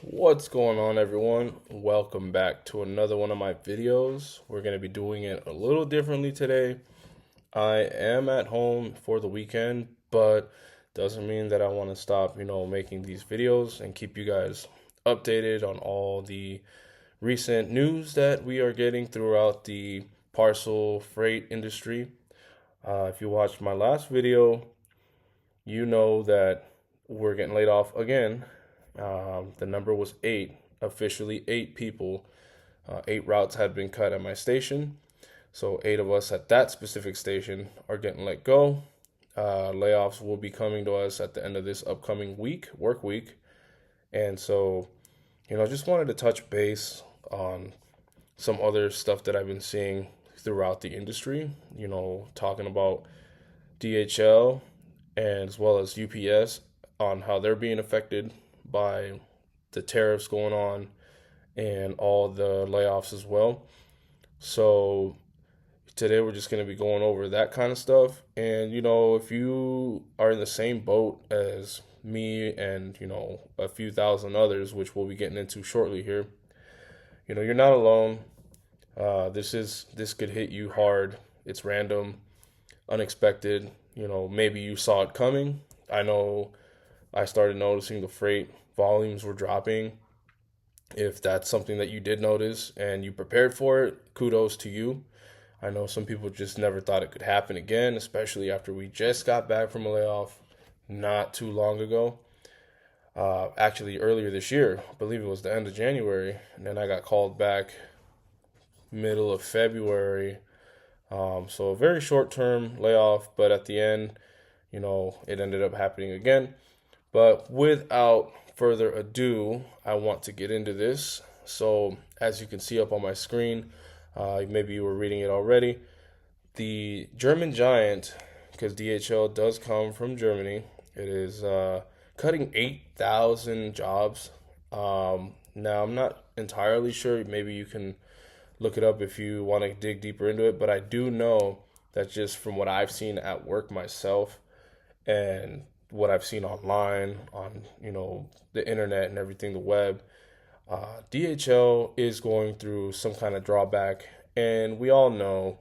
What's going on, everyone? Welcome back to another one of my videos. We're going to be doing it a little differently today. I am at home for the weekend, but doesn't mean that I want to stop, making these videos and keep you guys updated on all the recent news that we are getting throughout the parcel freight industry. If you watched my last video, you know that we're getting laid off again. The number was eight, officially eight people. Eight routes had been cut at my station. So, eight of us at that specific station are getting let go. Layoffs will be coming to us at the end of this upcoming week, work week. And so, just wanted to touch base on some other stuff that I've been seeing throughout the industry, talking about DHL and as well as UPS on how they're being affected by the tariffs going on and all the layoffs as well. So today we're just going to be going over that kind of stuff. And if you are in the same boat as me and a few thousand others, which we'll be getting into shortly here, you're not alone. This could hit you hard. It's random, unexpected. Maybe you saw it coming. I know I started noticing the freight volumes were dropping. If that's something that you did notice and you prepared for it, kudos to you. I know some people just never thought it could happen again, especially after we just got back from a layoff not too long ago. Actually, earlier this year, I believe it was the end of January, and then I got called back middle of February. So a very short term layoff, but at the end, it ended up happening again. But without further ado, I want to get into this. So, as you can see up on my screen, maybe you were reading it already. The German giant, because DHL does come from Germany, it is cutting 8,000 jobs. Now, I'm not entirely sure. Maybe you can look it up if you want to dig deeper into it. But I do know that just from what I've seen at work myself, and what I've seen online on the internet and everything, the web, DHL is going through some kind of drawback, and we all know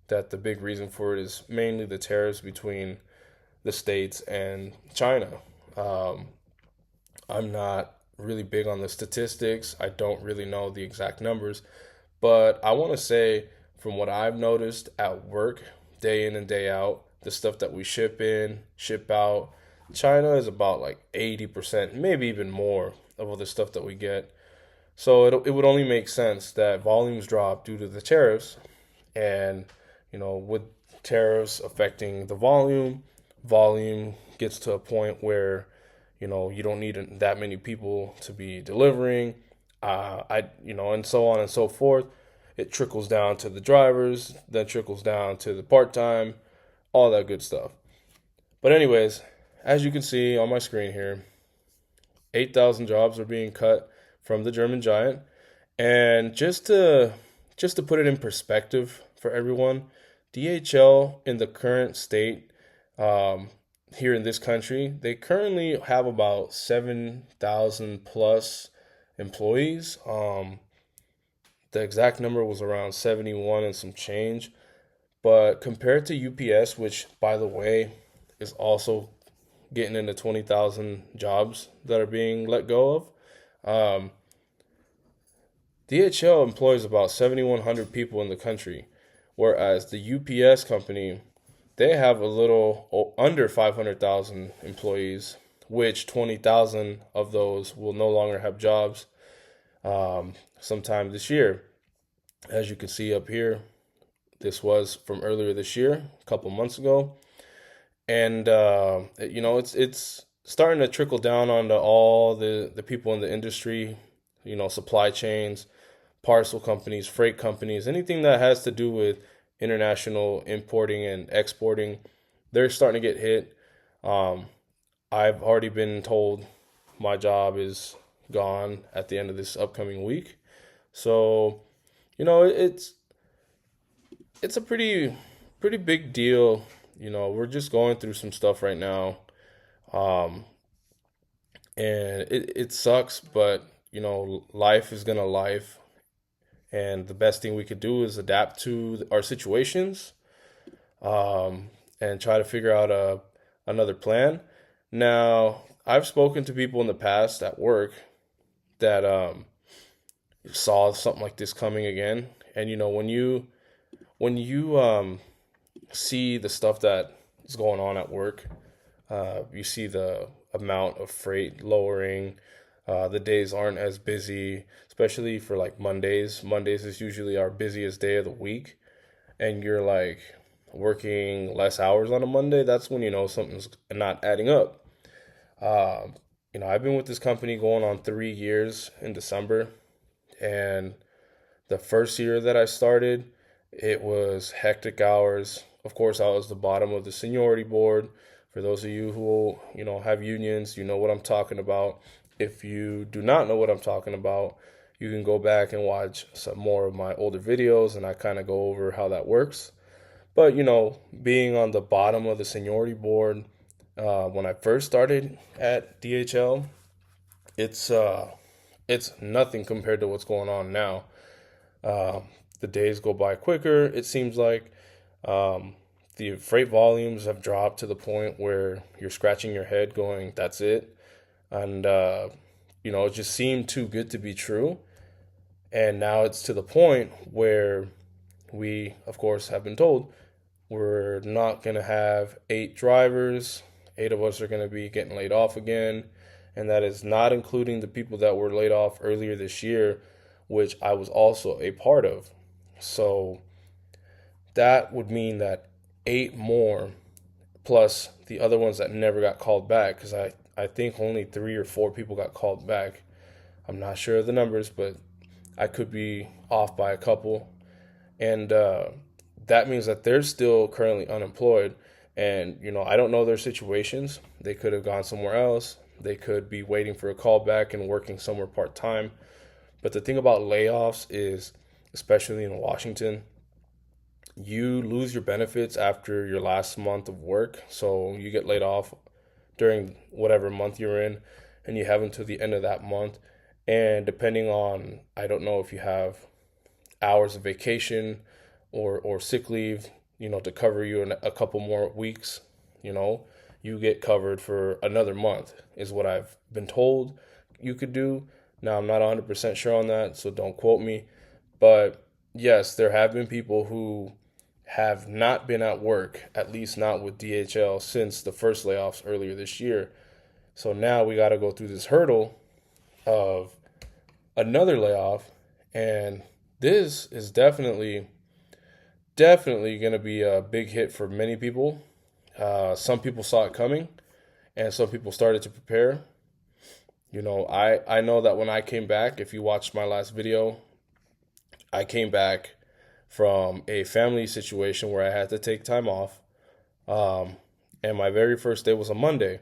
that the big reason for it is mainly the tariffs between the states and China. Um, I'm not really big on the statistics. I don't really know the exact numbers, but I want to say from what I've noticed at work, day in and day out, the stuff that we ship in, ship out, China is about like 80%, maybe even more of all the stuff that we get. So it would only make sense that volumes drop due to the tariffs. And, with tariffs affecting the volume gets to a point where, you don't need that many people to be delivering. And so on and so forth. It trickles down to the drivers, then trickles down to the part time, all that good stuff. But anyways, as you can see on my screen here, 8,000 jobs are being cut from the German giant. And just to put it in perspective for everyone, DHL in the current state here in this country, they currently have about 7,000 plus employees. The exact number was around 71 and some change. But compared to UPS, which by the way is also getting into 20,000 jobs that are being let go of, DHL employs about 7,100 people in the country, whereas the UPS company, they have a little under 500,000 employees, which 20,000 of those will no longer have jobs sometime this year. As you can see up here, this was from earlier this year, a couple months ago, and it's starting to trickle down onto all the people in the industry, supply chains, parcel companies, freight companies, anything that has to do with international importing and exporting. They're starting to get hit. Um, I've already been told my job is gone at the end of this upcoming week. So, it's a pretty big deal. We're just going through some stuff right now. Um, And it sucks, but life is gonna life. And the best thing we could do is adapt to our situations, and try to figure out another plan. Now, I've spoken to people in the past at work that saw something like this coming again. And when you see the stuff that is going on at work, you see the amount of freight lowering. The days aren't as busy, especially for like Mondays. Mondays is usually our busiest day of the week, and you're like working less hours on a Monday. That's when you know something's not adding up. I've been with this company going on 3 years in December, and the first year that I started, it was hectic hours. Of course, I was the bottom of the seniority board. For those of you who, have unions, you know what I'm talking about. If you do not know what I'm talking about, you can go back and watch some more of my older videos and I kind of go over how that works. But, being on the bottom of the seniority board, when I first started at DHL, it's it's nothing compared to what's going on now. Uh, the days go by quicker, it seems like. Um, the freight volumes have dropped to the point where you're scratching your head going, that's it. And, it just seemed too good to be true. And now it's to the point where we, of course, have been told we're not going to have 8 drivers. 8 of us are going to be getting laid off again. And that is not including the people that were laid off earlier this year, which I was also a part of. So that would mean that 8 more plus the other ones that never got called back, because I think only 3 or 4 people got called back. I'm not sure of the numbers, but I could be off by a couple. And that means that they're still currently unemployed. And, I don't know their situations. They could have gone somewhere else. They could be waiting for a call back and working somewhere part time. But the thing about layoffs is, especially in Washington, you lose your benefits after your last month of work. So you get laid off during whatever month you're in, and you have until the end of that month. And depending on, I don't know if you have hours of vacation or sick leave, to cover you in a couple more weeks, you know, you get covered for another month, is what I've been told you could do. Now, I'm not 100% sure on that, so don't quote me. But yes, there have been people who have not been at work, at least not with DHL, since the first layoffs earlier this year. So now we got to go through this hurdle of another layoff. And this is definitely going to be a big hit for many people. Some people saw it coming, and some people started to prepare. I know that when I came back, if you watched my last video, I came back from a family situation where I had to take time off. Um, and my very first day was a Monday.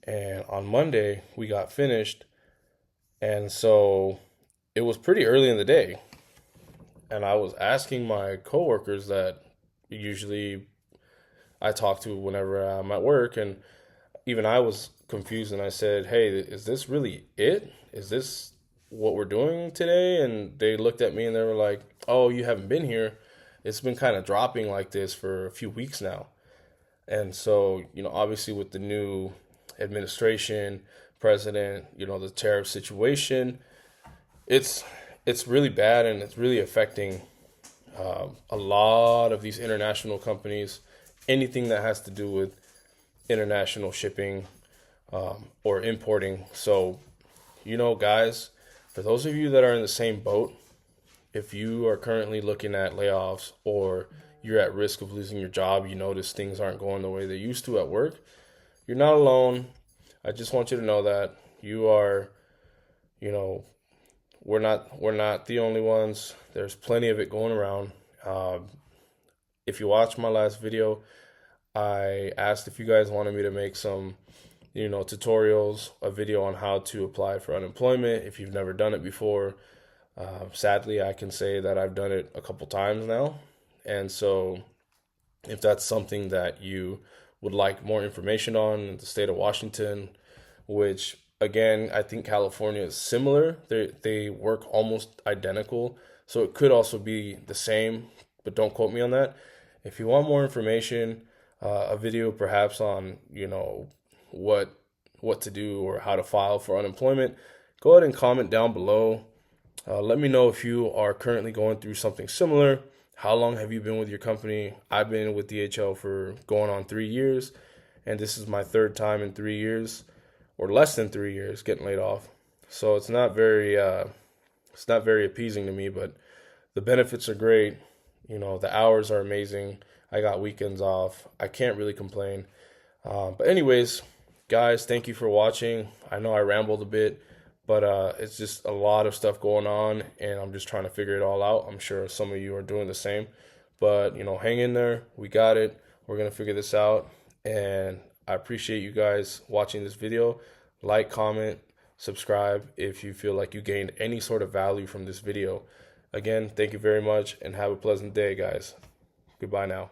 And on Monday, we got finished. And so it was pretty early in the day. And I was asking my coworkers that usually I talk to whenever I'm at work. And even I was confused. And I said, hey, is this really it? Is this what we're doing today? And they looked at me and they were like, oh, you haven't been here. It's been kind of dropping like this for a few weeks now. And so, obviously with the new administration, president, the tariff situation, it's it's really bad and it's really affecting a lot of these international companies. Anything that has to do with international shipping or importing. So, guys, for those of you that are in the same boat, if you are currently looking at layoffs or you're at risk of losing your job, you notice things aren't going the way they used to at work, you're not alone. I just want you to know that you are, you know, we're not the only ones. There's plenty of it going around. If you watch my last video, I asked if you guys wanted me to make some, tutorials, a video on how to apply for unemployment if you've never done it before. Sadly, I can say that I've done it a couple times now. And so if that's something that you would like more information on in the state of Washington, which Again, I think California is similar. They work almost identical, so it could also be the same, but don't quote me on that. If you want more information, a video perhaps on, what what to do or how to file for unemployment, go ahead and comment down below. Let me know if you are currently going through something similar. How long have you been with your company? I've been with DHL for going on 3 years, and this is my third time in 3 years, or less than 3 years, getting laid off. So it's not very appeasing to me, but the benefits are great. The hours are amazing. I got weekends off. I can't really complain. But anyways, guys, thank you for watching. I know I rambled a bit, but it's just a lot of stuff going on, and I'm just trying to figure it all out. I'm sure some of you are doing the same, but hang in there. We got it. We're gonna figure this out, and I appreciate you guys watching this video. Like, comment, subscribe if you feel like you gained any sort of value from this video. Again, thank you very much, and have a pleasant day, guys. Goodbye now.